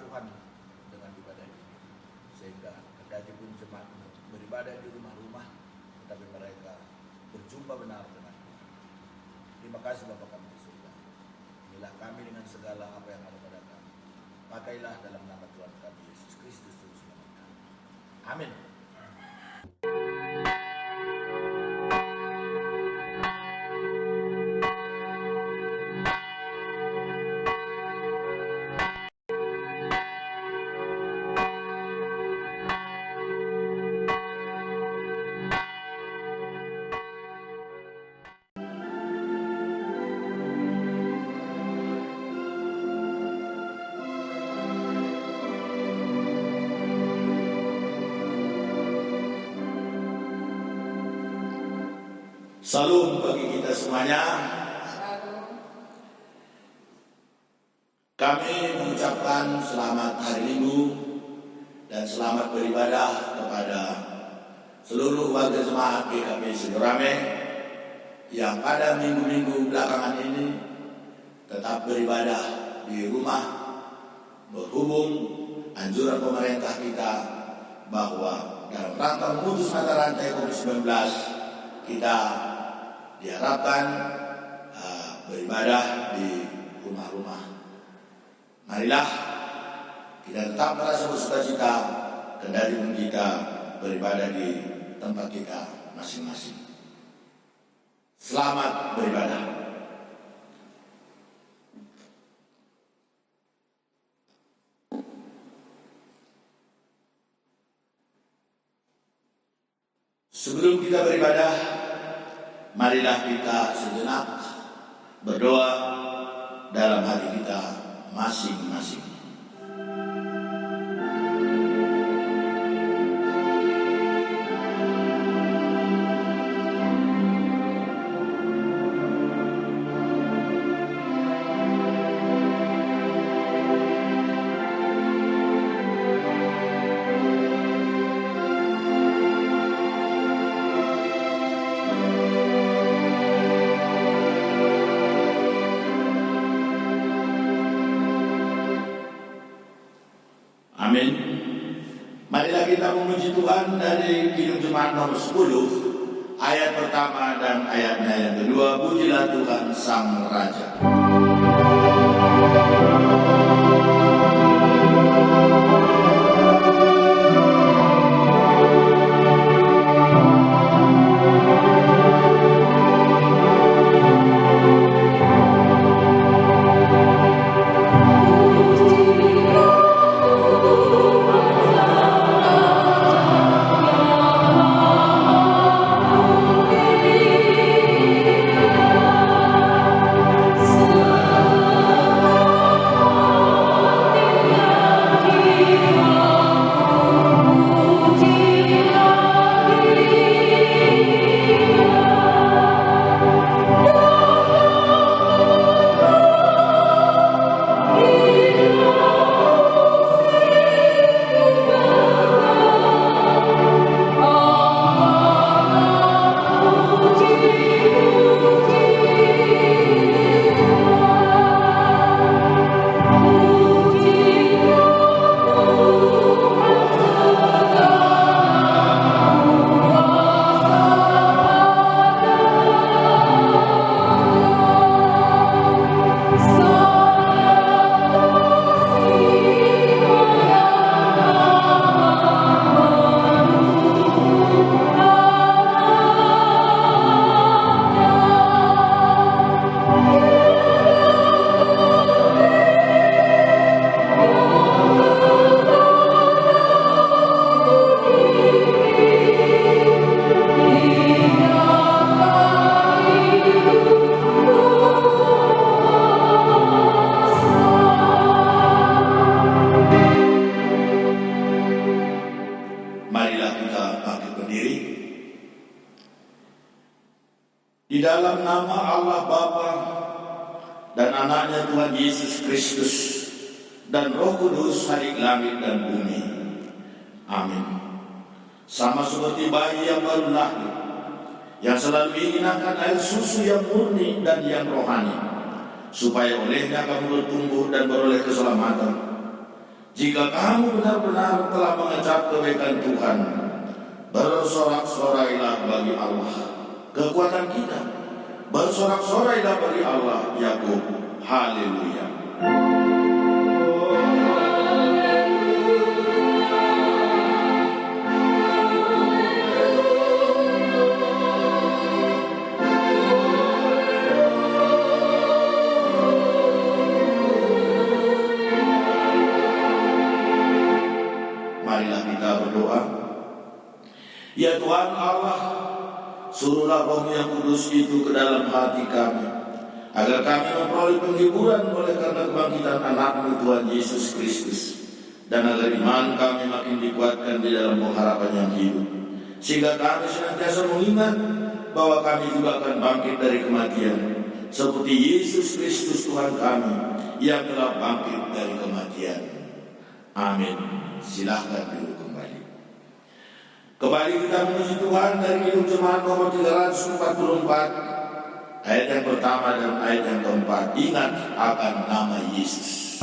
Tuhan dengan ibadah ini, sehingga kendati pun jemaat beribadah di rumah-rumah, tetapi mereka berjumpa benar dengan Tuhan. Terima kasih Bapa kami di surga. Inilah kami dengan segala apa yang ada pada kami. Pakailah dalam nama Tuhan kami Yesus Kristus Juru Selamat kami. Amin. Salam bagi kita semuanya. Kami mengucapkan selamat hari Minggu dan selamat beribadah kepada seluruh warga jemaat GKP Sidorame yang pada minggu-minggu belakangan ini tetap beribadah di rumah, berhubung anjuran pemerintah kita bahwa dalam rangka memutus mata rantai COVID-19 kita diharapkan beribadah di rumah-rumah. Marilah kita tetap merasa bersukacita kendati pun kita beribadah di tempat kita masing-masing. Selamat beribadah. Sebelum kita beribadah, marilah kita sejenak berdoa dalam hati kita masing-masing. Amin. Marilah kita memuji Tuhan dari Kidung Jemaat nomor 10, ayat pertama dan ayatnya yang kedua. Pujilah Tuhan Sang Raja. Di dalam nama Allah Bapa dan anaknya Tuhan Yesus Kristus dan Roh Kudus, Khalik langit dan bumi. Amin. Sama seperti bayi yang baru lahir, yang selalu ingin akan air susu yang murni dan yang rohani, supaya olehnya kamu bertumbuh dan beroleh keselamatan. Jika kamu benar-benar telah mengecap kebaikan Tuhan, bersorak-sorailah bagi Allah kekuatan kita. Bersorak-sorailah bagi Allah, Yakub. Haleluya. Marilah kita berdoa. Ya Tuhan Allah, suruhlah Roh yang kudus itu ke dalam hati kami, agar kami memperoleh penghiburan oleh karena kebangkitan anak-Mu Tuhan Yesus Kristus, dan agar iman kami makin dikuatkan di dalam pengharapan yang hidup, sehingga kami senantiasa mengingat bahwa kami juga akan bangkit dari kematian, seperti Yesus Kristus Tuhan kami yang telah bangkit dari kematian. Amin. Silahkan duduk kembali. Kembali kita memuji Tuhan dari Kidung Jemaat nomor 344, ayat yang pertama dan ayat yang keempat. Ingat akan nama Yesus.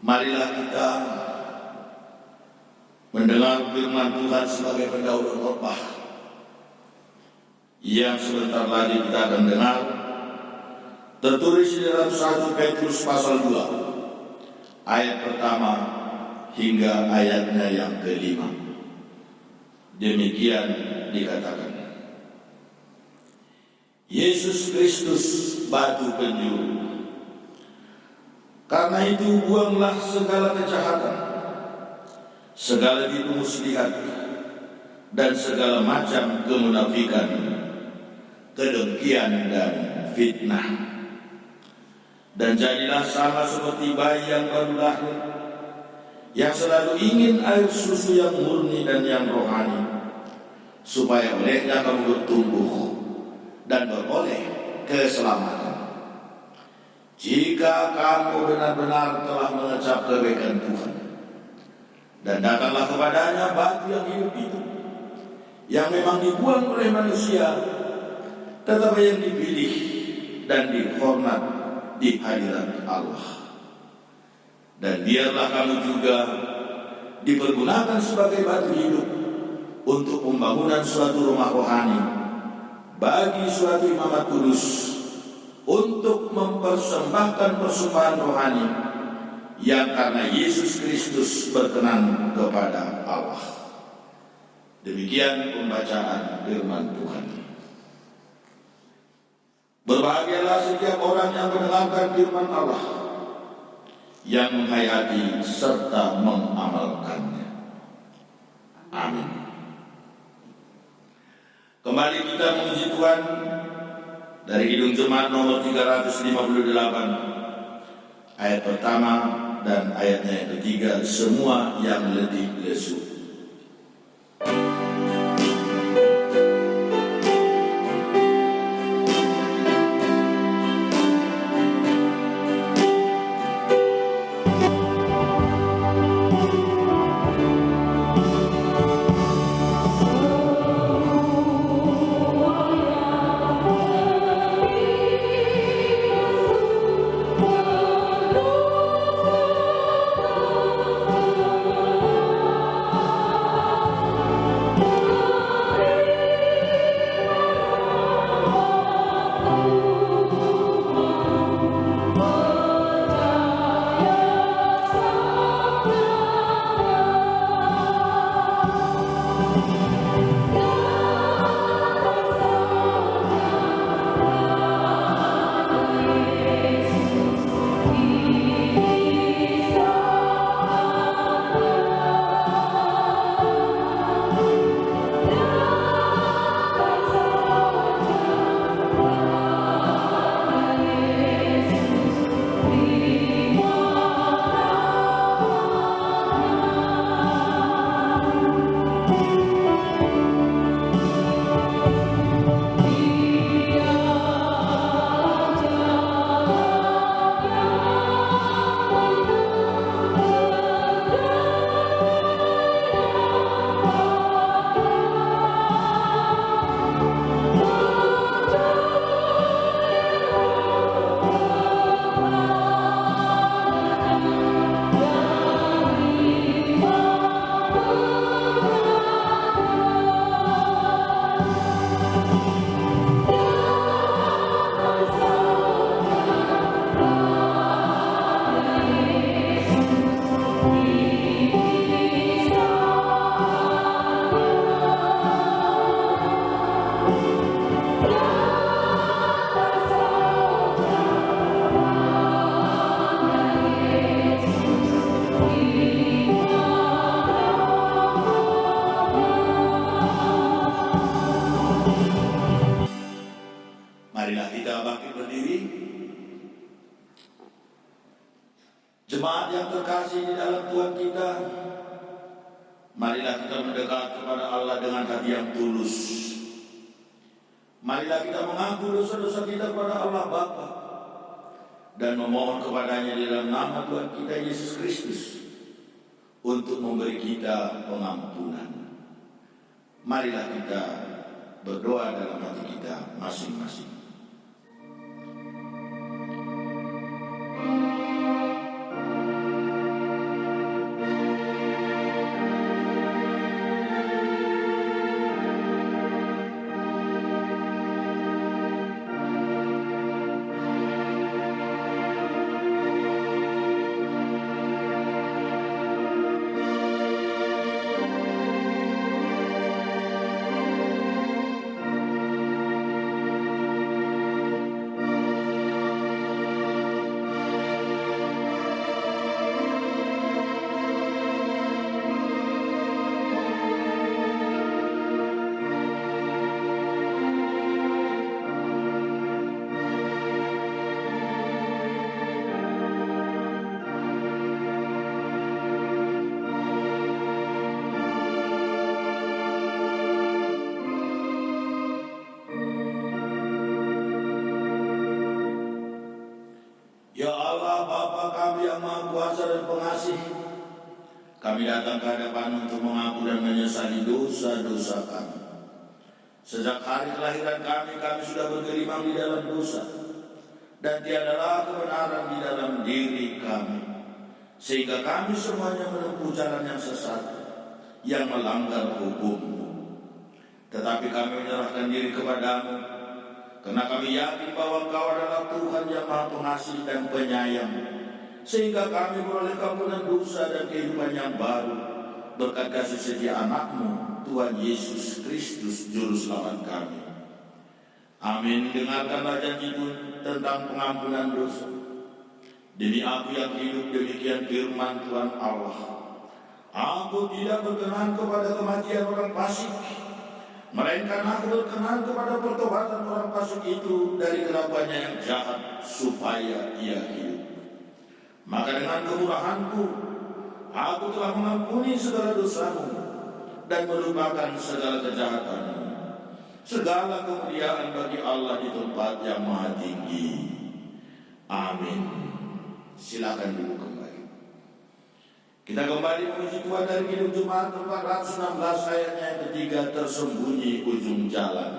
Marilah kita mendengar firman Tuhan sebagai pendahulu khotbah yang sebentar lagi kita akan dengar, tertulis di dalam 1 Petrus pasal 2 ayat pertama hingga ayatnya yang kelima. Demikian dikatakan, Yesus Kristus batu penjuru. Karena itu buanglah segala kejahatan, segala tipu muslihat, dan segala macam kemunafikan, kedengkian dan fitnah. Dan jadilah sama seperti bayi yang baru lahir, yang selalu ingin air susu yang murni dan yang rohani, supaya olehnya kamu bertumbuh dan beroleh keselamatan. Jika kamu benar-benar telah mengecap kebaikan Tuhan, dan datanglah kepadanya batu yang hidup itu, yang memang dibuang oleh manusia, tetapi yang dipilih dan dihormat di hadirat Allah. Dan biarlah kamu juga dipergunakan sebagai batu hidup untuk pembangunan suatu rumah rohani bagi suatu imamat kudus, untuk mempersembahkan persembahan rohani yang karena Yesus Kristus berkenan kepada Allah. Demikian pembacaan firman Tuhan. Berbahagialah setiap orang yang mendengarkan firman Allah, yang menghayati serta mengamalkannya. Amin. Kembali kita memuji Tuhan dari Kidung Jemaat nomor 358 ayat pertama dan ayatnya yang ketiga, semua yang letih lesu. Marilah kita bangkit berdiri. Jemaat yang terkasih di dalam Tuhan kita, marilah kita mendekat kepada Allah dengan hati yang tulus. Marilah kita mengaku dosa-dosa kita kepada Allah Bapa dan memohon kepadanya di dalam nama Tuhan kita Yesus Kristus untuk memberi kita pengampunan. Marilah kita berdoa dalam hati kita masing-masing. Ya Allah, Bapa kami yang Maha Kuasa dan Pengasih, kami datang ke hadapan untuk mengaku dan menyesali dosa-dosa kami. Sejak hari kelahiran kami sudah bergelimang di dalam dosa, dan tiadalah kebenaran di dalam diri kami, sehingga kami semuanya menempuh jalan yang sesat, yang melanggar hukum-Mu. Tetapi kami menyerahkan diri kepada-Mu, karena kami yakin bahwa Engkau adalah Tuhan yang Maha Pengasih dan Penyayang, sehingga kami beroleh ampunan dosa dan kehidupan yang baru berkat kasih setia anak-Mu, Tuhan Yesus Kristus, Juru Selamat kami. Amin. Dengarkanlah janji-Mu tentang pengampunan dosa. Demi aku yang hidup, demikian firman Tuhan Allah. Aku tidak berkenan kepada kematian orang fasik, melainkan aku berkenan kepada pertobatan orang fasik itu dari kelakuannya yang jahat, supaya ia hidup. Maka dengan kemurahanku, aku telah mengampuni segala dosamu dan melupakan segala kejahatanmu. Segala kemuliaan bagi Allah di tempat yang maha tinggi. Amin. Silakan duduk kembali. Kita kembali memuji Tuhan dari Kidung Jemaat 416 ayatnya yang ketiga, tersembunyi ujung jalan.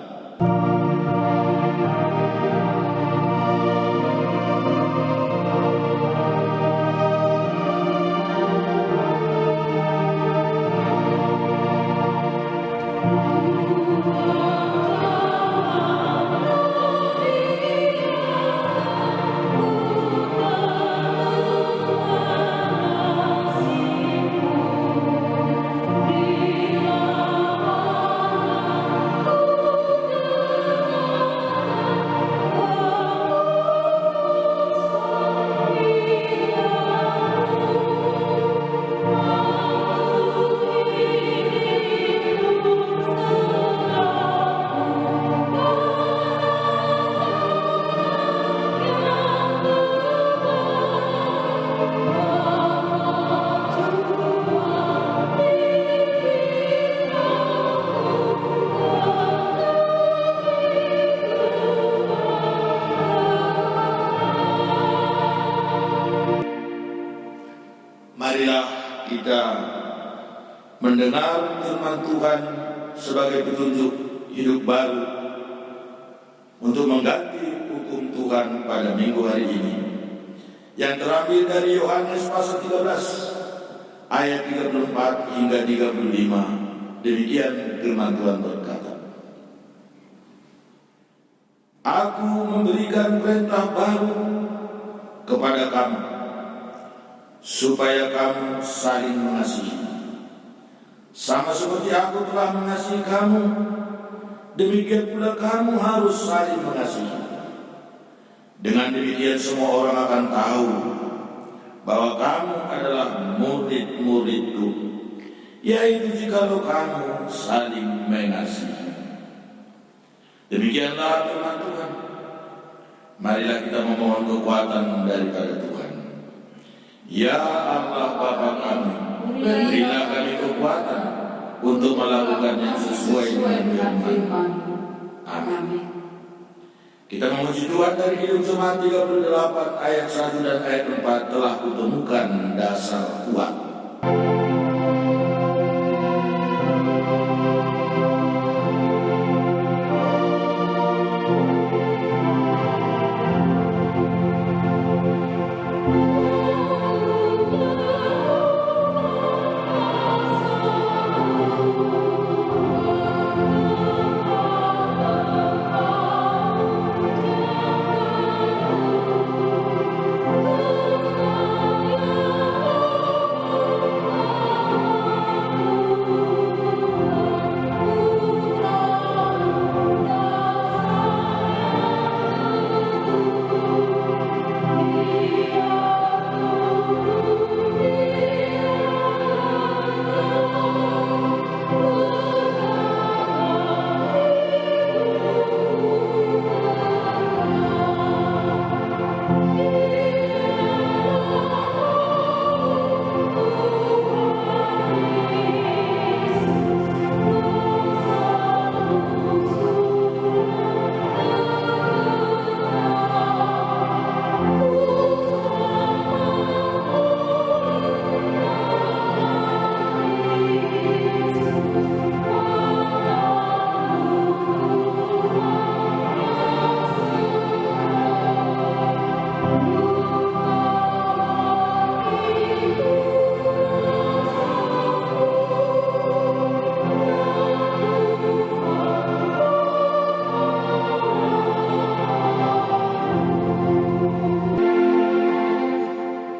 Marilah kita mendengar firman Tuhan sebagai petunjuk hidup baru untuk mengganti hukum Tuhan pada minggu hari ini, yang terambil dari Yohanes pasal 13 ayat 34 hingga 35. Demikian firman Tuhan berkata, Aku memberikan perintah baru kepada kamu, supaya kamu saling mengasihi. Sama seperti aku telah mengasihi kamu, demikian pula kamu harus saling mengasihi. Dengan demikian semua orang akan tahu bahwa kamu adalah murid-muridku, yaitu jikalau kamu saling mengasihi. Demikianlah firman Tuhan. Marilah kita memohon kekuatan daripada Tuhan. Ya Allah Bapa kami, berilah kami kekuatan untuk melakukan yang sesuai dengan firman. Amin. Kita memuji Tuhan dari Kidung Jemaat 38 ayat 1 dan ayat 4, telah kutemukan dasar kuat.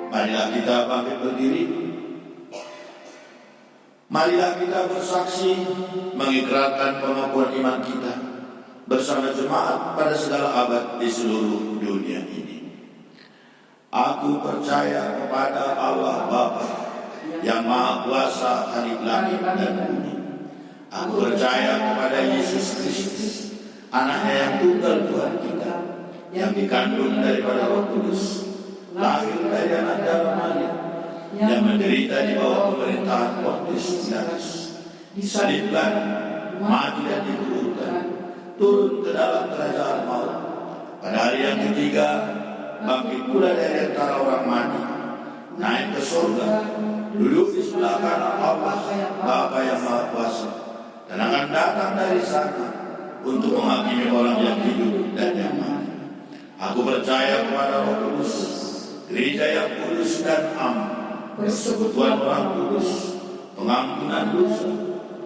Marilah kita bangkit berdiri. Marilah kita bersaksi mengikrarkan pengakuan iman kita bersama jemaat pada segala abad di seluruh dunia ini. Aku percaya kepada Allah Bapa yang Maha Kuasa hari langit dan bumi, Aku percaya kepada Yesus Kristus, anaknya yang tunggal Tuhan kita, yang dikandung daripada Roh Kudus, lahir dari anak darah Maria, yang menderita di bawah pemerintahan Pontius Pilatus, disalibkan, mati dan dikuburkan, turun ke dalam kerajaan maut. Pada hari yang ketiga, bangkit pula dari antara orang mati, naik ke surga, duduk di sebelah kanan Allah Bapa yang Maha Kuasa, dan akan datang dari sana untuk menghakimi orang yang hidup dan yang mati. Aku percaya kepada Roh Kudus, gereja yang kudus dan am, persekutuan orang kudus, pengampunan dosa,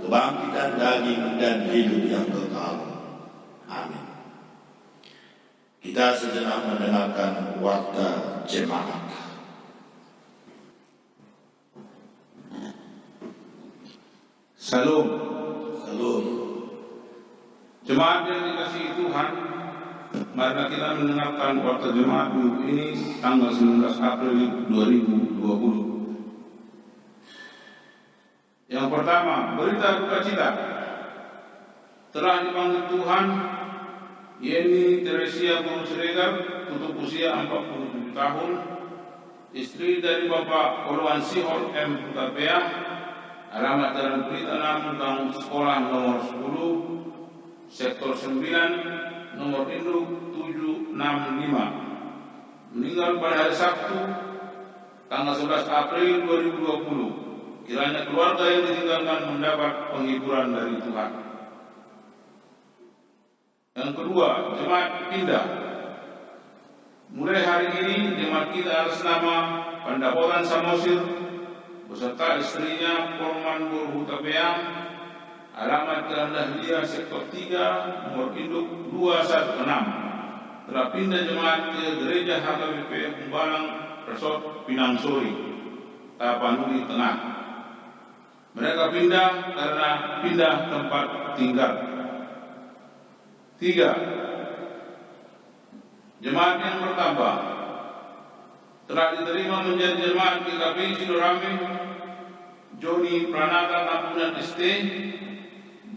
kebangkitan daging dan hidup yang kekal. Amin. Kita sejenak mendengarkan warta jemaat. Salam. Salam. Jemaat yang dikasihi Tuhan, marilah kita mendengarkan warta jemaat minggu ini tanggal 19 April 2020. Yang pertama, berita duka cita. Telah dipanggil Tuhan Yeni Teresia Guru Siregar, tutup usia 47 tahun, istri dari Bapak Poluan Sihor M. Hutapea, alamat Jalan Pelita 6, Gang Sekolah nomor 10, Sektor 9, nomor induk 765. Meninggal pada hari Sabtu, tanggal 11 April 2020. Kiranya keluarga yang ditinggalkan mendapat penghiburan dari Tuhan. Yang kedua, jemaat pindah. Mulai hari ini, jemaat kita atas nama Pendapotan Samosir beserta istrinya Polman Guru Hutapea, alamat Jalan Dahlia Sektor 3, nomor induk 216, telah pindah jemaat ke Gereja HKBP Humbalang Resort Pinang Sori, Tapanuli Tengah. Mereka pindah karena pindah tempat tinggal. 3. Jemaat yang bertambah telah diterima menjadi jemaat GKPI Sidorame Joni Pranata Tampunan ST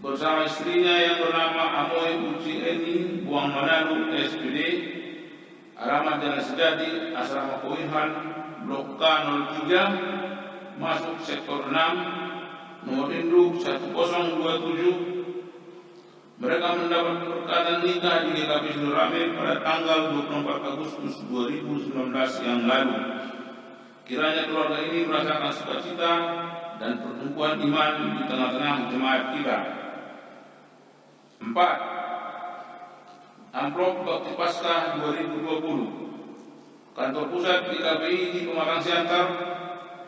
bersama istrinya yang bernama Amoy Uci Eni Buang Manado SPD, alamat Jalan Sejati Asrama Koinhan Blok K03, masuk Sektor 6, nomor induk 1027. Mereka mendapat perkataan nikah di GKPI Sidorame pada tanggal 24 Agustus 2019 yang lalu. Kiranya keluarga ini merasakan sukacita dan pertumbuhan iman di tengah-tengah jemaat kita. 4. Amplop Bakti Paskah 2020. Kantor pusat GKPI di Pematang Siantar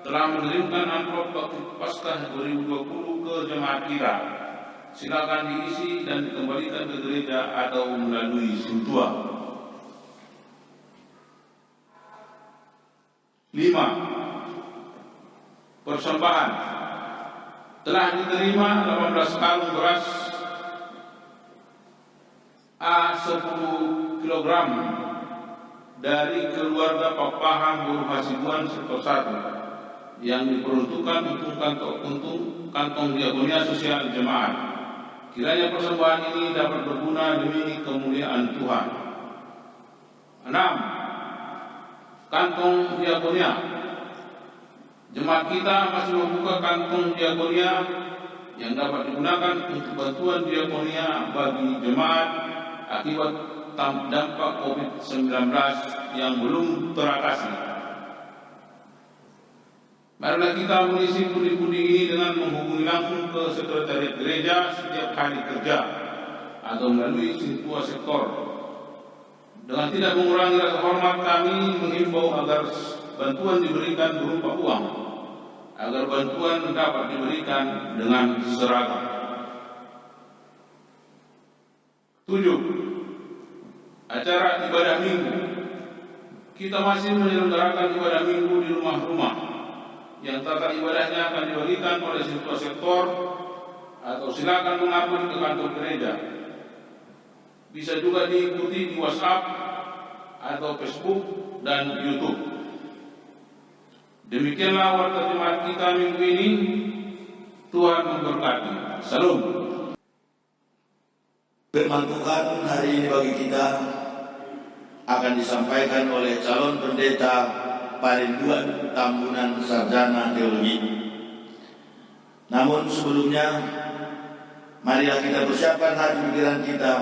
telah mengirimkan amplop Bakti Paskah 2020 ke jemaat kita. Silakan diisi dan dikembalikan ke gereja atau melalui Sintua. 5. Persembahan. Telah diterima 18 karung beras A10 kg dari keluarga Papahang Guru Hasibuan Sektor 1 yang diperuntukkan untuk kantong diakonia sosial jemaat. Kiranya persembahan ini dapat berguna demi kemuliaan Tuhan. 6. Kantong diakonia. Jemaat kita masih membuka kantong diakonia yang dapat digunakan untuk bantuan diakonia bagi jemaat akibat dampak COVID-19 yang belum teratasi. Marilah kita mengisi pundi-pundi ini dengan menghubungi langsung ke sekretariat gereja setiap hari kerja atau melalui Sintua Sektor. Dengan tidak mengurangi rasa hormat, kami menghimbau agar bantuan diberikan berupa uang, agar bantuan dapat diberikan dengan seragam. 7. Acara ibadah minggu. Kita masih menyelenggarakan ibadah minggu di rumah-rumah yang tata ibadahnya akan dibagikan oleh Sintua Sektor, atau silakan mengupload ke kantor gereja. Bisa juga diikuti di WhatsApp atau Facebook dan YouTube. Demikianlah warta jemaat kita minggu ini. Tuhan memberkati. Salam. Firman Tuhan hari ini bagi kita akan disampaikan oleh calon pendeta Parinduan Tambunan Sarjana Teologi. Namun sebelumnya, marilah kita persiapkan hati pikiran kita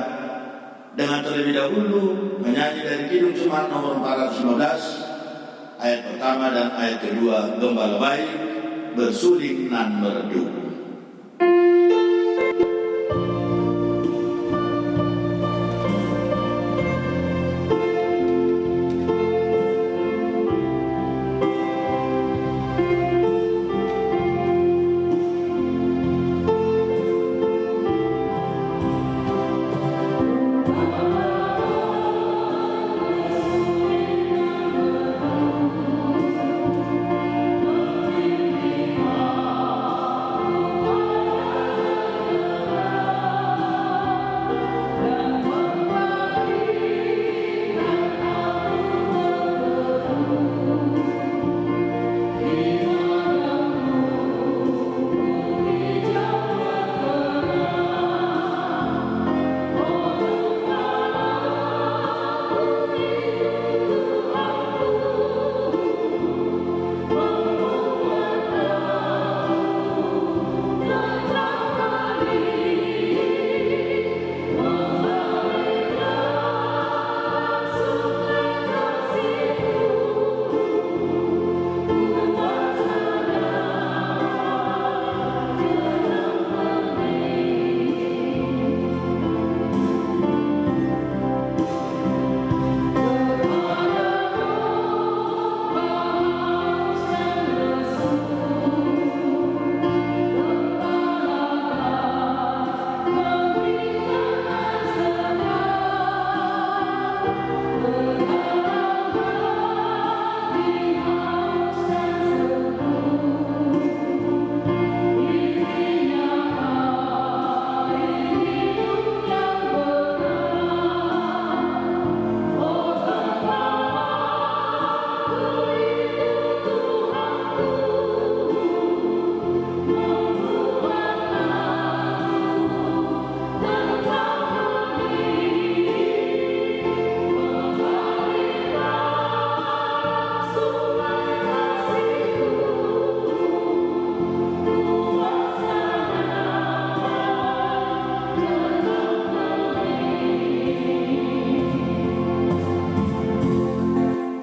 dengan terlebih dahulu menyanyi dari Kidung Jemaat nomor 415 ayat pertama dan ayat kedua, Gembala Baik bersuling nan meredup.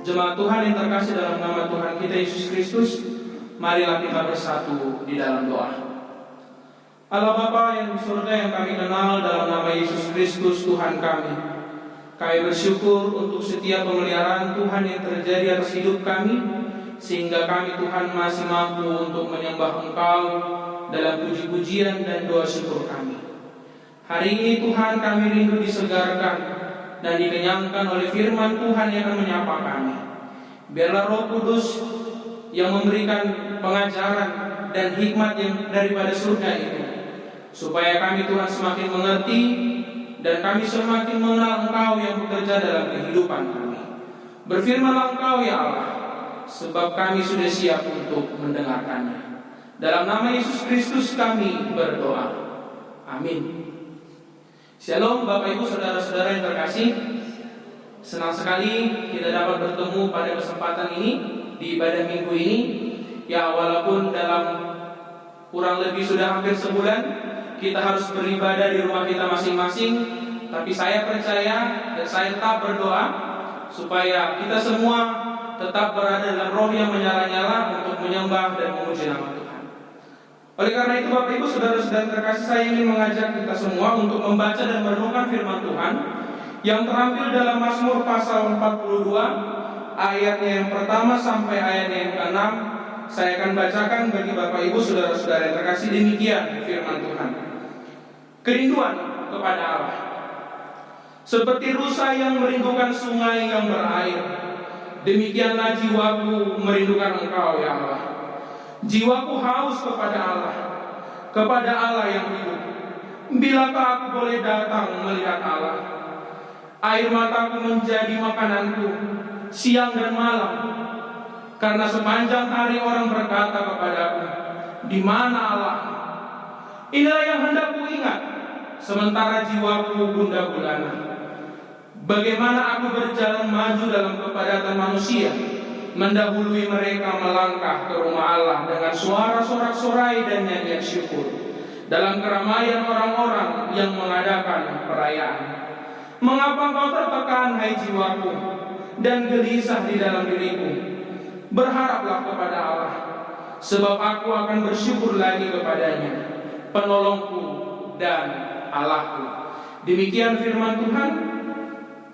Jemaat Tuhan yang terkasih dalam nama Tuhan kita Yesus Kristus, marilah kita bersatu di dalam doa. Allah Bapa yang di surga yang kami kenal dalam nama Yesus Kristus Tuhan kami, kami bersyukur untuk setiap pemeliharaan Tuhan yang terjadi atas hidup kami, sehingga kami Tuhan masih mampu untuk menyembah Engkau dalam puji-pujian dan doa syukur kami. Hari ini Tuhan kami rindu disegarkan dan dikenyangkan oleh firman Tuhan yang akan menyapa kami. Biarlah Roh Kudus yang memberikan pengajaran dan hikmat yang daripada surga itu, supaya kami Tuhan semakin mengerti dan kami semakin mengenal Engkau yang bekerja dalam kehidupan kami. Berfirmanlah Engkau ya Allah, sebab kami sudah siap untuk mendengarkannya. Dalam nama Yesus Kristus kami berdoa. Amin. Shalom Bapak Ibu Saudara-saudara yang terkasih. Senang sekali kita dapat bertemu pada kesempatan ini di ibadah minggu ini. Ya, walaupun dalam kurang lebih sudah hampir sebulan kita harus beribadah di rumah kita masing-masing, tapi saya percaya dan saya tetap berdoa supaya kita semua tetap berada dalam roh yang menyala-nyala untuk menyembah dan memuji nama Tuhan. Oleh karena itu Bapak Ibu Saudara-saudara terkasih, saya ingin mengajak kita semua untuk membaca dan merenungkan firman Tuhan yang terambil dalam Mazmur pasal 42 ayatnya yang pertama sampai ayatnya yang ke-6. Saya akan bacakan bagi Bapak Ibu Saudara-saudara yang terkasih. Demikian firman Tuhan. Kerinduan kepada Allah seperti rusa yang merindukan sungai yang berair, demikianlah jiwaku merindukan Engkau ya Allah. Jiwaku haus kepada Allah yang hidup. Bilakah aku boleh datang melihat Allah? Air mataku menjadi makananku siang dan malam, karena sepanjang hari orang berkata kepadaku, di mana Allah? Inilah yang hendak ku ingat sementara jiwaku gundah gulana. Bagaimana aku berjalan maju dalam kepadatan manusia, mendahului mereka melangkah ke rumah Allah dengan suara sorak-sorai dan nyanyian syukur dalam keramaian orang-orang yang mengadakan perayaan. Mengapa engkau tertekan, hai jiwaku, dan gelisah di dalam diriku? Berharaplah kepada Allah, sebab aku akan bersyukur lagi kepadanya, penolongku dan Allahku. Demikian firman Tuhan.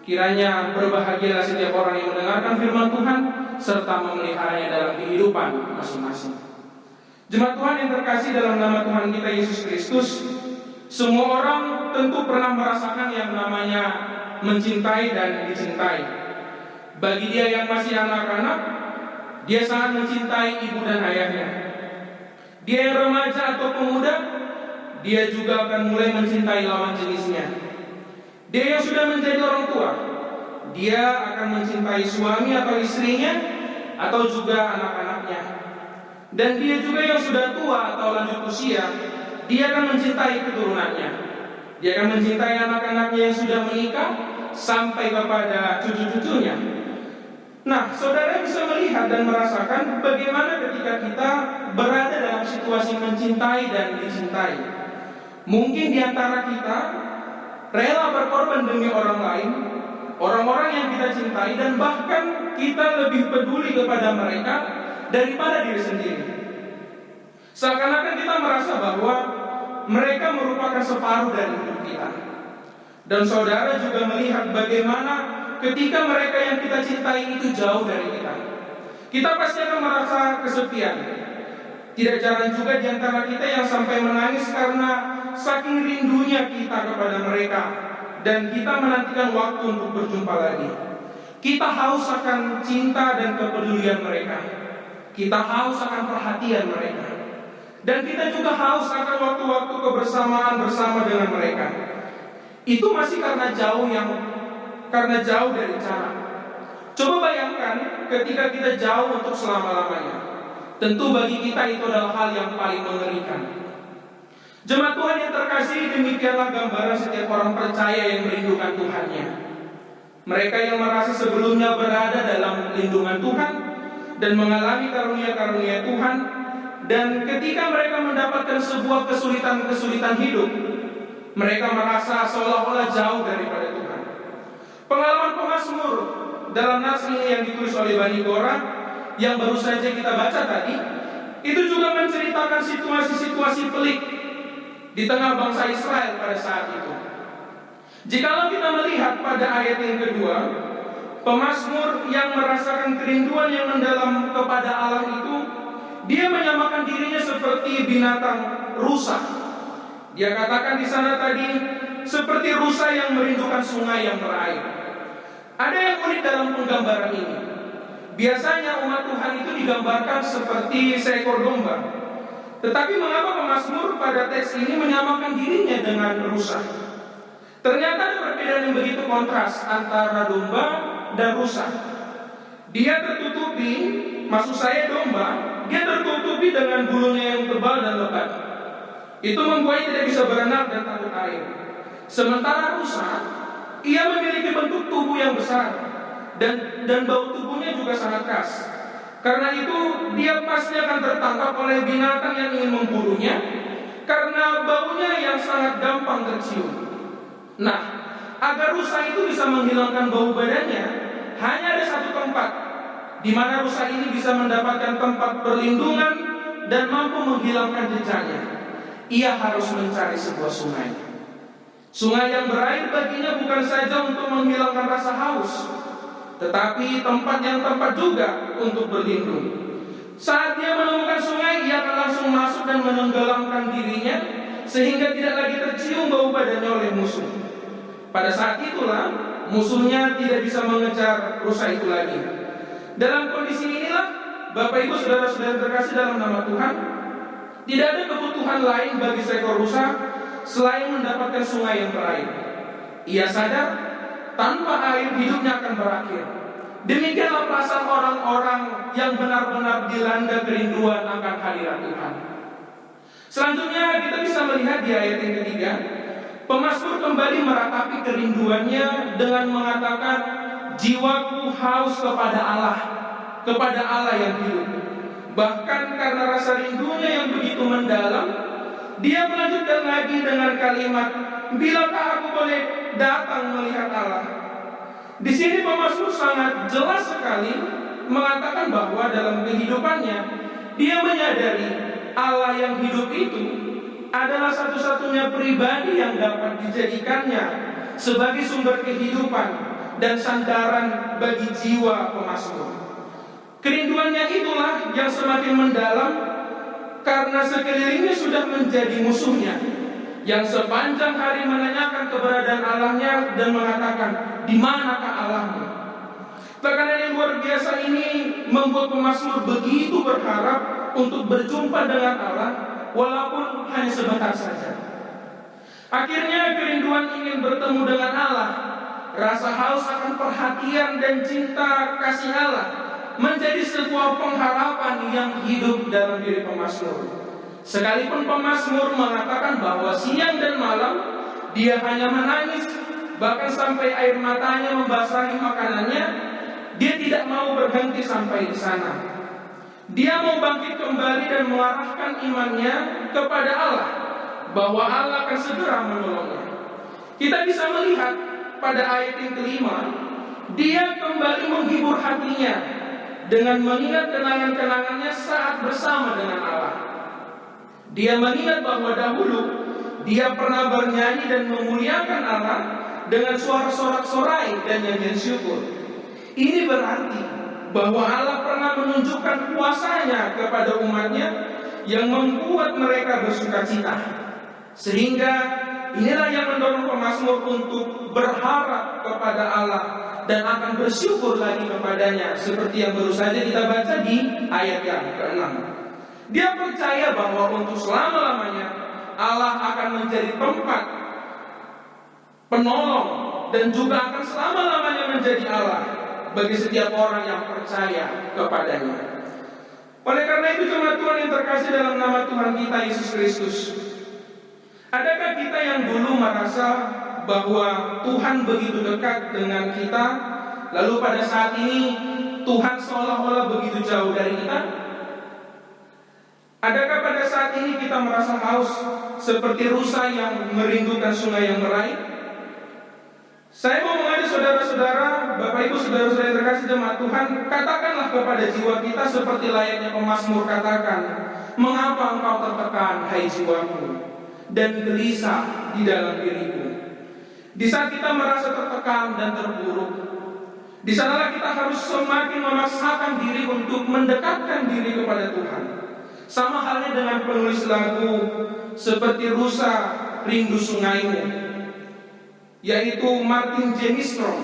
Kiranya berbahagialah setiap orang yang mendengarkan firman Tuhan serta memeliharanya dalam kehidupan masing-masing. Jemaat Tuhan yang terkasih dalam nama Tuhan kita Yesus Kristus, semua orang tentu pernah merasakan yang namanya mencintai dan dicintai. Bagi dia yang masih anak-anak, dia sangat mencintai ibu dan ayahnya. Dia yang remaja atau pemuda, dia juga akan mulai mencintai lawan jenisnya. Dia yang sudah menjadi orang tua, dia akan mencintai suami atau istrinya, atau juga anak-anaknya. Dan dia juga yang sudah tua atau lanjut usia, dia akan mencintai keturunannya. Dia akan mencintai anak-anaknya yang sudah menikah sampai kepada cucu-cucunya. Nah, saudara bisa melihat dan merasakan bagaimana ketika kita berada dalam situasi mencintai dan dicintai. Mungkin di antara kita rela berkorban demi orang lain, orang-orang yang kita cintai, dan bahkan kita lebih peduli kepada mereka daripada diri sendiri. Seakan-akan kita merasa bahwa mereka merupakan separuh dari hidup kita. Dan saudara juga melihat bagaimana ketika mereka yang kita cintai itu jauh dari kita, kita pasti akan merasa kesepian. Tidak jarang juga di antara kita yang sampai menangis karena saking rindunya kita kepada mereka, dan kita menantikan waktu untuk berjumpa lagi. Kita haus akan cinta dan kepedulian mereka. Kita haus akan perhatian mereka. Dan kita juga haus akan waktu-waktu kebersamaan bersama dengan mereka. Itu masih karena jauh dari jarak. Coba bayangkan ketika kita jauh untuk selama-lamanya. Tentu bagi kita itu adalah hal yang paling mengerikan. Jemaat Tuhan yang terkasih, demikianlah gambaran setiap orang percaya yang merindukan Tuhannya. Mereka yang merasa sebelumnya berada dalam lindungan Tuhan dan mengalami karunia-karunia Tuhan, dan ketika mereka mendapatkan sebuah kesulitan-kesulitan hidup, mereka merasa seolah-olah jauh daripada Tuhan. Pengalaman pemazmur dalam nas ini yang ditulis oleh Bani Korah yang baru saja kita baca tadi, itu juga menceritakan situasi-situasi pelik di tengah bangsa Israel pada saat itu. Jikalau kita melihat pada ayat yang kedua, pemazmur yang merasakan kerinduan yang mendalam kepada Allah itu, dia menyamakan dirinya seperti binatang rusa. Dia katakan di sana tadi, seperti rusa yang merindukan sungai yang berair. Ada yang unik dalam penggambaran ini. Biasanya umat Tuhan itu digambarkan seperti seekor domba. Tetapi mengapa pemazmur pada teks ini menyamakan dirinya dengan rusa? Ternyata ada perbedaan yang begitu kontras antara domba dan rusa. Dia tertutupi, maksud saya domba, dia tertutupi dengan bulunya yang tebal dan lebat. Itu membuatnya tidak bisa berenang dan takut air. Sementara rusa, ia memiliki bentuk tubuh yang besar dan bau tubuhnya juga sangat khas. Karena itu dia pasti akan tertangkap oleh binatang yang ingin memburunya, karena baunya yang sangat gampang tercium. Nah, agar rusa itu bisa menghilangkan bau badannya, hanya ada satu tempat di mana rusa ini bisa mendapatkan tempat perlindungan dan mampu menghilangkan jejaknya. Ia harus mencari sebuah sungai. Sungai yang berair baginya bukan saja untuk menghilangkan rasa haus, tetapi tempat yang tepat juga untuk berlindung. Saat dia menemukan sungai, ia akan langsung masuk dan menenggelamkan dirinya, sehingga tidak lagi tercium bau badannya oleh musuh. Pada saat itulah musuhnya tidak bisa mengejar rusa itu lagi. Dalam kondisi inilah, Bapak Ibu saudara-saudara terkasih dalam nama Tuhan, tidak ada kebutuhan lain bagi seekor rusa selain mendapatkan sungai yang berair. Ia sadar tanpa air hidupnya akan berakhir. Demikianlah perasaan orang-orang yang benar-benar dilanda kerinduan akan hadirat Tuhan. Selanjutnya kita bisa melihat di ayat yang ketiga, pemazmur kembali meratapi kerinduannya dengan mengatakan, jiwaku haus kepada Allah yang hidup. Bahkan karena rasa rindunya yang begitu mendalam, dia melanjutkan lagi dengan kalimat, bilakah aku boleh datang melihat Allah? Di sini pemazmur sangat jelas sekali mengatakan bahwa dalam kehidupannya dia menyadari Allah yang hidup itu adalah satu-satunya pribadi yang dapat dijadikannya sebagai sumber kehidupan dan sandaran bagi jiwa pemazmur. Kerinduannya itulah yang semakin mendalam karena sekelilingnya sudah menjadi musuhnya, yang sepanjang hari menanyakan keberadaan Allahnya dan mengatakan, di manakah Allahmu? Tekanan yang luar biasa ini membuat pemazmur begitu berharap untuk berjumpa dengan Allah, walaupun hanya sebentar saja. Akhirnya kerinduan ingin bertemu dengan Allah, rasa haus akan perhatian dan cinta kasih Allah menjadi sebuah pengharapan yang hidup dalam diri pemazmur. Sekalipun pemazmur mengatakan bahwa siang dan malam dia hanya menangis, bahkan sampai air matanya membasahi makanannya, dia tidak mau berhenti sampai di sana. Dia mau bangkit kembali dan mengarahkan imannya kepada Allah, bahwa Allah akan segera menolongnya. Kita bisa melihat pada ayat yang kelima, dia kembali menghibur hatinya dengan mengingat kenangan-kenangannya saat bersama dengan Allah. Dia mengingat bahwa dahulu dia pernah bernyanyi dan memuliakan Allah dengan suara sorak-sorai dan nyanyian syukur. Ini berarti bahwa Allah pernah menunjukkan kuasanya kepada umatnya yang membuat mereka bersukacita. Sehingga inilah yang mendorong pemazmur untuk berharap kepada Allah dan akan bersyukur lagi kepadanya, seperti yang baru saja kita baca di ayat yang ke-6. Dia percaya bahwa untuk selama-lamanya Allah akan menjadi tempat penolong dan juga akan selama-lamanya menjadi Allah bagi setiap orang yang percaya kepadanya. Oleh karena itu jemaat Tuhan yang terkasih dalam nama Tuhan kita Yesus Kristus, adakah kita yang dulu merasa bahwa Tuhan begitu dekat dengan kita, lalu pada saat ini Tuhan seolah-olah begitu jauh dari kita? Adakah pada saat ini kita merasa haus seperti rusa yang merindukan sungai yang meraih? Saya mau mengajak saudara-saudara, Bapak Ibu, saudara-saudara yang terkasih jemaat Tuhan, katakanlah kepada jiwa kita seperti layaknya pemazmur katakan, mengapa engkau tertekan, hai jiwaku, dan gelisah di dalam diriku. Di saat kita merasa tertekan dan terpuruk, di sanalah kita harus semakin memaksakan diri untuk mendekatkan diri kepada Tuhan. Sama halnya dengan penulis lagu seperti Rusa Rindu Sungaimu, yaitu Martin Jemistrong.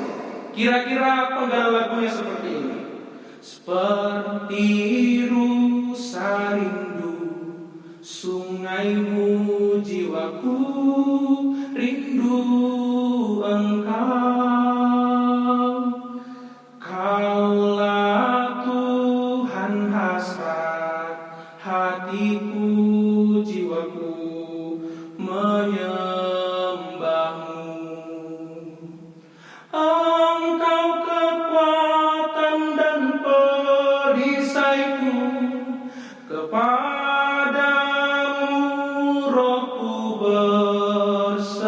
Kira-kira penggalan lagunya seperti ini. Seperti rusa rindu sungaimu, jiwaku rindu engkau. Kaulah Tuhan hasrat hatiku, jiwaku menyembahmu. Engkau kekuatan dan perisaiku, kepadamu rohku berserah.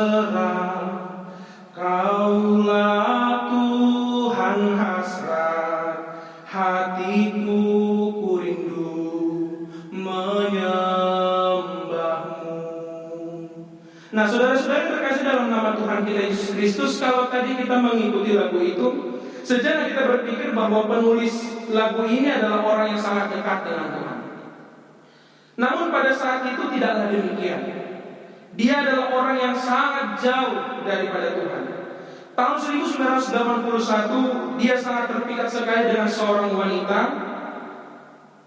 Kaulah Tuhan hasrat hatiku, ku rindu menyembahmu. Nah, saudara-saudara terkasih dalam nama Tuhan kita Yesus Kristus, kalau tadi kita mengikuti lagu itu, sejenak kita berpikir bahwa penulis lagu ini adalah orang yang sangat dekat dengan Tuhan. Namun pada saat itu tidaklah demikian. Dia adalah orang yang sangat jauh daripada Tuhan. Tahun 1981 dia sangat terpikat sekali dengan seorang wanita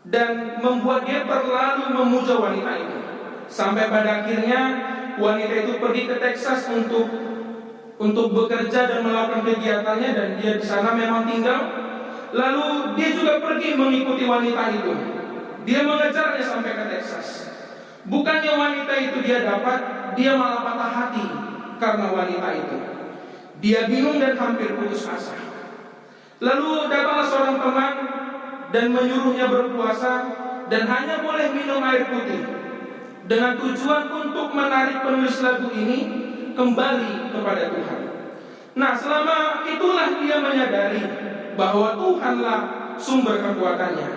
dan membuat dia terlalu memuja wanita itu. Sampai pada akhirnya wanita itu pergi ke Texas untuk bekerja dan melakukan kegiatannya, dan dia di sana memang tinggal. Lalu dia juga pergi mengikuti wanita itu. Dia mengejarnya sampai ke Texas. Bukannya wanita itu dia dapat, dia malah patah hati karena wanita itu. Dia bingung dan hampir putus asa. Lalu datanglah seorang teman dan menyuruhnya berpuasa dan hanya boleh minum air putih, dengan tujuan untuk menarik penulis lagu ini kembali kepada Tuhan. Nah, selama itulah dia menyadari bahwa Tuhanlah sumber kekuatannya.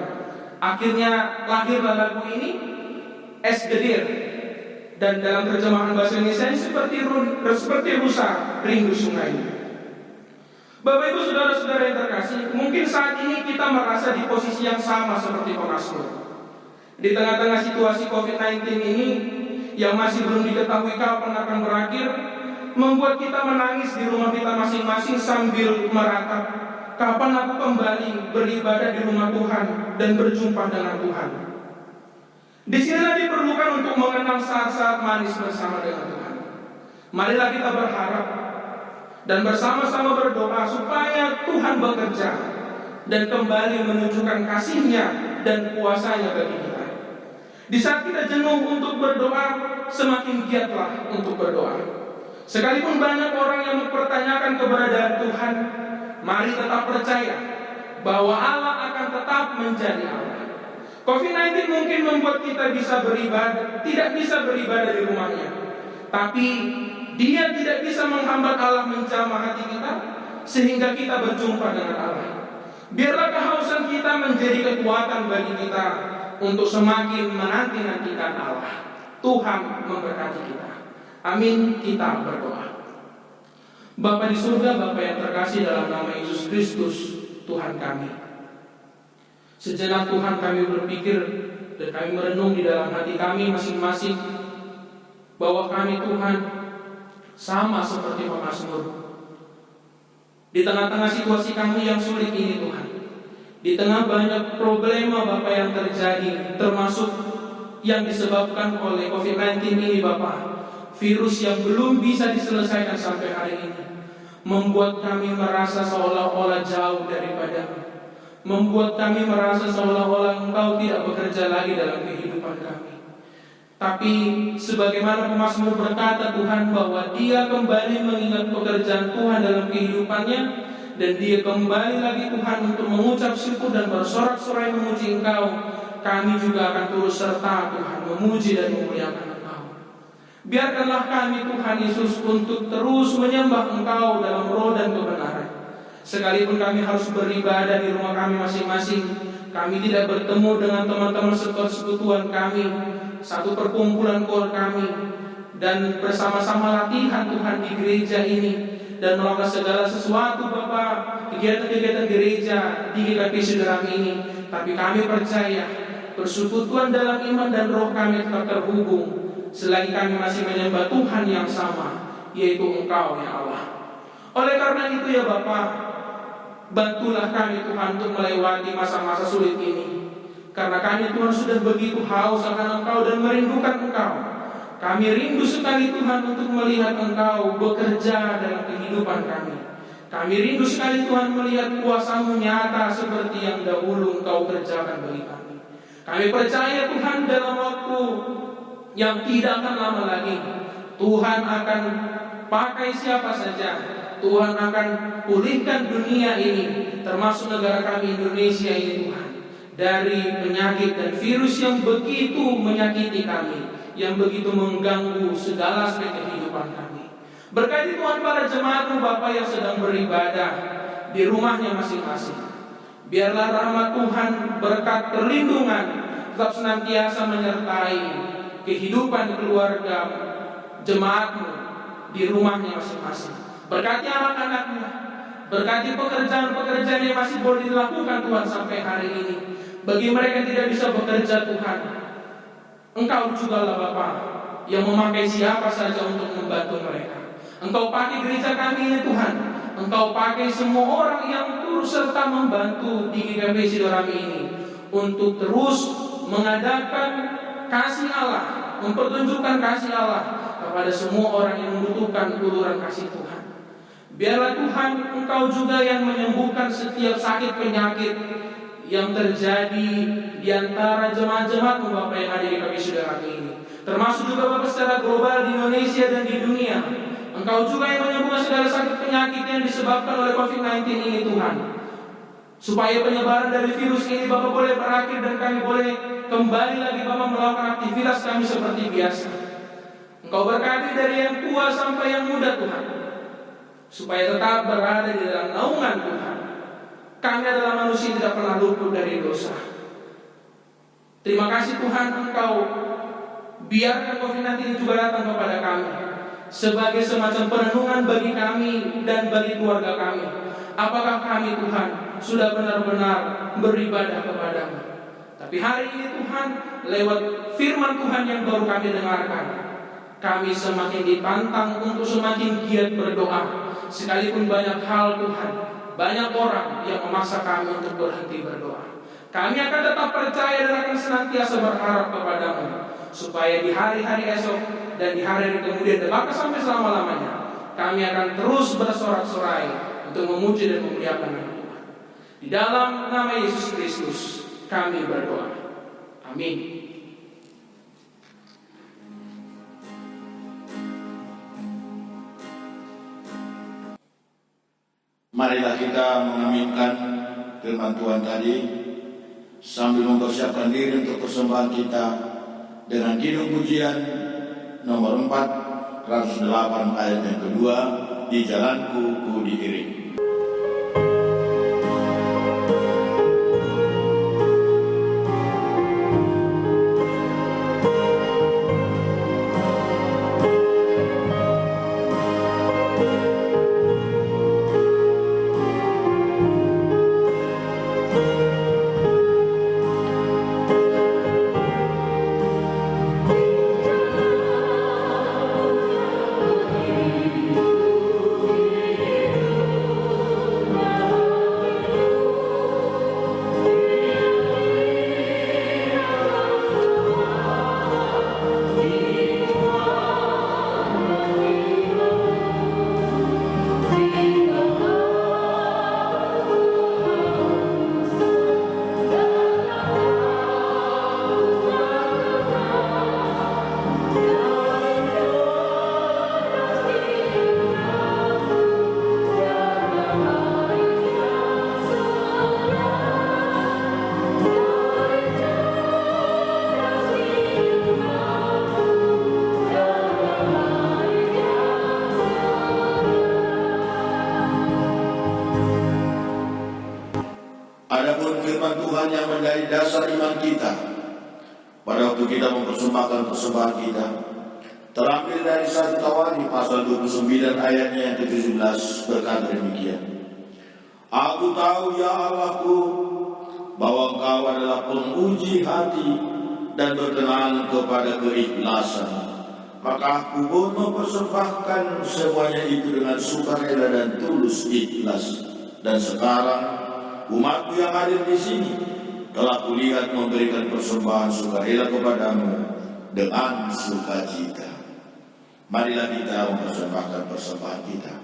Akhirnya lahirlah lagu ini, Es Gedir, dan dalam terjemahan bahasa Indonesia seperti rusa rindu sungai. Bapak Ibu saudara-saudara yang terkasih, mungkin saat ini kita merasa di posisi yang sama seperti pemazmur. Di tengah-tengah situasi COVID-19 ini yang masih belum diketahui kapan akan berakhir, membuat kita menangis di rumah kita masing-masing sambil meratap, kapan aku kembali beribadah di rumah Tuhan dan berjumpa dengan Tuhan. Di sinilah diperlukan untuk mengenang saat-saat manis bersama dengan Tuhan. Marilah kita berharap dan bersama-sama berdoa supaya Tuhan bekerja dan kembali menunjukkan kasih-Nya dan kuasa-Nya bagi kita. Di saat kita jenuh untuk berdoa, semakin giatlah untuk berdoa. Sekalipun banyak orang yang mempertanyakan keberadaan Tuhan, mari tetap percaya bahwa Allah akan tetap menjadi Allah. COVID-19 mungkin membuat kita tidak bisa beribadah di rumahnya, tapi Dia tidak bisa menghambat Allah menjamah hati kita sehingga kita berjumpa dengan Allah. Biarlah kehausan kita menjadi kekuatan bagi kita untuk semakin menanti-nantikan Allah. Tuhan memberkati kita. Amin. Kita berdoa. Bapa di surga, Bapa yang terkasih, dalam nama Yesus Kristus Tuhan kami, sejenak Tuhan kami berpikir dan kami merenung di dalam hati kami masing-masing bahwa kami Tuhan sama seperti pemazmur. Di tengah-tengah situasi kami yang sulit ini Tuhan, di tengah banyak problema Bapa yang terjadi, termasuk yang disebabkan oleh COVID-19 ini Bapa, virus yang belum bisa diselesaikan sampai hari ini, membuat kami merasa seolah-olah jauh daripada-Mu, membuat kami merasa seolah-olah Engkau tidak bekerja lagi dalam kehidupan kami. Tapi sebagaimana pemazmur berkata Tuhan, bahwa dia kembali mengingat pekerjaan Tuhan dalam kehidupannya, dan dia kembali lagi Tuhan untuk mengucap syukur dan bersorak-sorai memuji Engkau, kami juga akan turut serta Tuhan memuji dan memuliakan Engkau. Biarkanlah kami Tuhan Yesus untuk terus menyembah Engkau dalam roh dan kebenaran. Sekalipun kami harus beribadah di rumah kami masing-masing, kami tidak bertemu dengan teman-teman sekutuan kami, satu perkumpulan kor kami, dan bersama-sama latihan Tuhan di gereja ini, dan melakukan segala sesuatu Bapa, kegiatan-kegiatan gereja di GKP Sidoarjo ini. Tapi kami percaya persekutuan dalam iman dan roh kami tetap terhubung selagi kami masih menyembah Tuhan yang sama, yaitu Engkau ya Allah. Oleh karena itu ya Bapa, bantulah kami Tuhan untuk melewati masa-masa sulit ini. Karena kami Tuhan sudah begitu haus akan Engkau dan merindukan Engkau. Kami rindu sekali Tuhan untuk melihat Engkau bekerja dalam kehidupan kami. Kami rindu sekali Tuhan melihat kuasa-Mu nyata seperti yang dahulu Engkau kerjakan bagi kami. Kami percaya Tuhan dalam waktu yang tidak akan lama lagi, Tuhan akan pakai siapa saja. Tuhan akan pulihkan dunia ini, termasuk negara kami Indonesia ini Tuhan, dari penyakit dan virus yang begitu menyakiti kami, yang begitu mengganggu segala aspek kehidupan kami. Berkati Tuhan para jemaat-Mu Bapa yang sedang beribadah di rumahnya masing-masing. Biarlah rahmat Tuhan, berkat perlindungan tetap senantiasa menyertai kehidupan keluarga jemaat-Mu di rumahnya masing-masing. Berkati anak-anak-Mu, berkati pekerjaan-pekerjaan yang masih boleh dilakukan Tuhan sampai hari ini. Bagi mereka yang tidak bisa bekerja Tuhan, Engkau juga lah Bapa yang memakai siapa saja untuk membantu mereka. Engkau pakai gereja kami ini Tuhan, Engkau pakai semua orang yang turut serta membantu di GKP Sidoarjo ini untuk terus mengadakan kasih Allah, mempertunjukkan kasih Allah kepada semua orang yang membutuhkan uluran kasih Tuhan. Biarlah Tuhan Engkau juga yang menyembuhkan setiap sakit penyakit yang terjadi di antara jemaat-jemaat-Mu Bapa yang ada di GKP Sidoarjo ini. termasuk juga Bapa secara global di Indonesia dan di dunia. Engkau juga yang menyembuhkan segala sakit penyakit yang disebabkan oleh COVID-19 ini Tuhan. Supaya penyebaran dari virus ini Bapa boleh berakhir dan kami boleh kembali lagi Bapa melakukan aktivitas kami seperti biasa. Engkau berkati dari yang tua sampai yang muda Tuhan, supaya tetap berada di dalam naungan Tuhan. Kami adalah manusia yang tidak pernah luput dari dosa. Terima kasih Tuhan, Engkau biarkan COVID-19 ini juga datang kepada kami sebagai semacam perenungan bagi kami dan bagi keluarga kami. Apakah kami Tuhan sudah benar-benar beribadah kepadamu? Tapi hari ini Tuhan, lewat firman Tuhan yang baru kami dengarkan, kami semakin ditantang untuk semakin giat berdoa. Sekalipun banyak hal Tuhan, banyak orang yang memaksa kami untuk berhenti berdoa, kami akan tetap percaya dan akan senantiasa berharap kepadamu, supaya di hari-hari esok dan di hari-hari kemudian dan bahkan sampai selama-lamanya, kami akan terus bersorak-sorai untuk memuji dan memuliakan nama Tuhan. Di dalam nama Yesus Kristus kami berdoa. Amin. Marilah kita mengaminkan firman Tuhan tadi sambil mempersiapkan diri untuk persembahan kita dengan kidung pujian nomor 4, 108 ayat yang kedua, di jalanku ku diiring. Adapun firman Tuhan yang menjadi dasar iman kita pada waktu kita mempersembahkan persembahan kita terambil dari 1 Tawarikh pasal 29 ayatnya yang ke-17 berkata demikian. Aku tahu ya Allahku bahwa Engkau adalah penguji hati dan berkenan kepada keikhlasan. Maka aku pun mempersembahkan semuanya itu dengan sukarela dan tulus ikhlas. Dan sekarang umatku yang hadir di sini telah kulihat memberikan persembahan sukarela kepadamu dengan sukacita. Marilah kita mempersembahkan persembahan kita.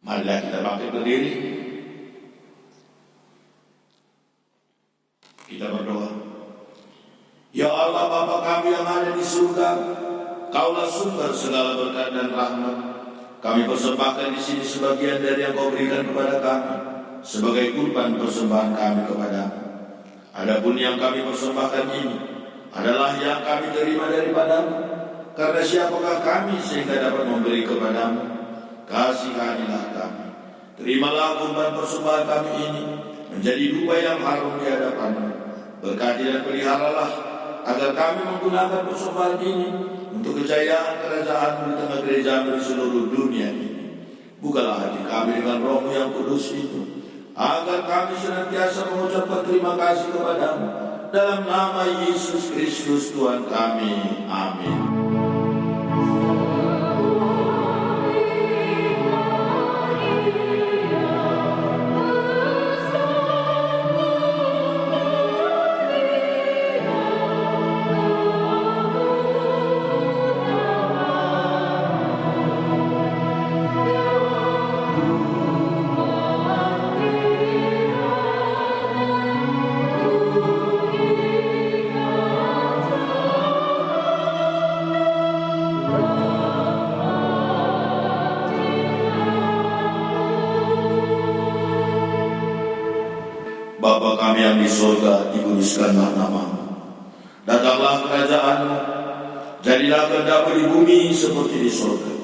Marilah kita bangkit berdiri. Kita berdoa. Ya Allah Bapa kami yang ada di surga, Kaulah sumber segala berkat dan rahmat. Kami persembahkan di sini sebagian dari yang Kau berikan kepada kami sebagai kurban persembahan kami kepadamu. Adapun yang kami persembahkan ini adalah yang kami terima daripadamu. Karena siapakah kami sehingga dapat memberi kepadamu? Kasihanilah kami. Terimalah kurban persembahan kami ini menjadi dupa yang harum di hadapan-Mu. Berkati dan peliharalah agar kami menggunakan persembahan ini untuk kejayaan kerajaan-Mu di tengah gereja-Mu di seluruh dunia ini. Bukalah hati kami dengan Roh-Mu yang kudus itu, agar kami senantiasa mengucapkan terima kasih kepadamu dalam nama Yesus Kristus Tuhan kami. Amin. Bapa kami yang di surga, dikuduskanlah nama-Mu. Datanglah kerajaan-Mu, jadilah kehendak-Mu di bumi seperti di surga.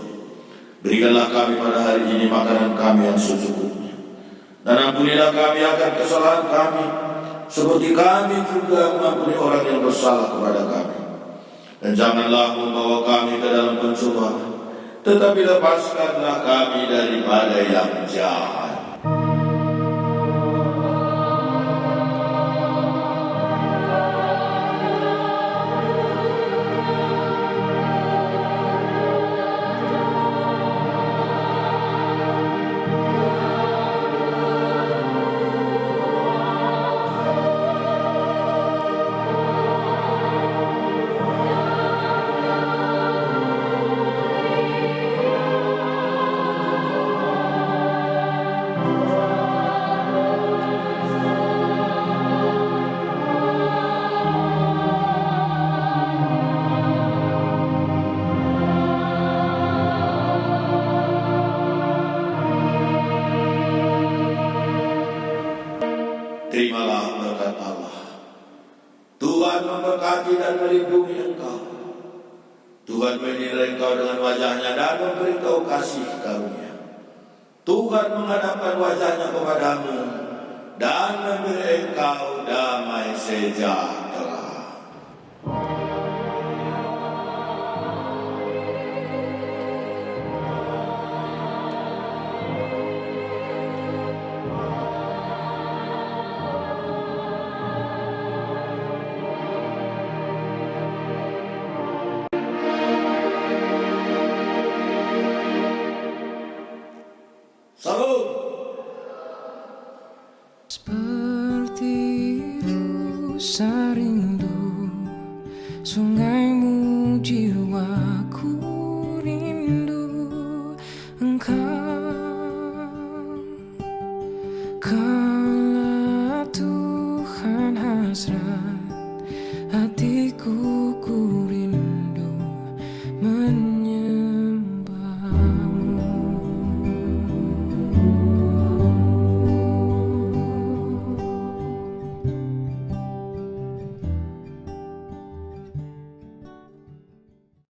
Berikanlah kami pada hari ini makanan kami yang secukupnya. Dan ampunilah kami akan kesalahan kami, seperti kami juga mengampuni orang yang bersalah kepada kami. Dan janganlah membawa kami ke dalam pencobaan, tetapi lepaskanlah kami daripada yang jahat. Terimalah berkat Allah. Tuhan memberkati dan melindungi engkau. Tuhan menyinari engkau dengan wajahnya dan memberi engkau kasih karunia. Tuhan menghadapkan wajahnya kepadamu dan memberi engkau damai sejahtera. Salam. Seperti rusa rindu sungaimu, jiwaku rindu engkau. Kala Tuhan hasrat hatiku ku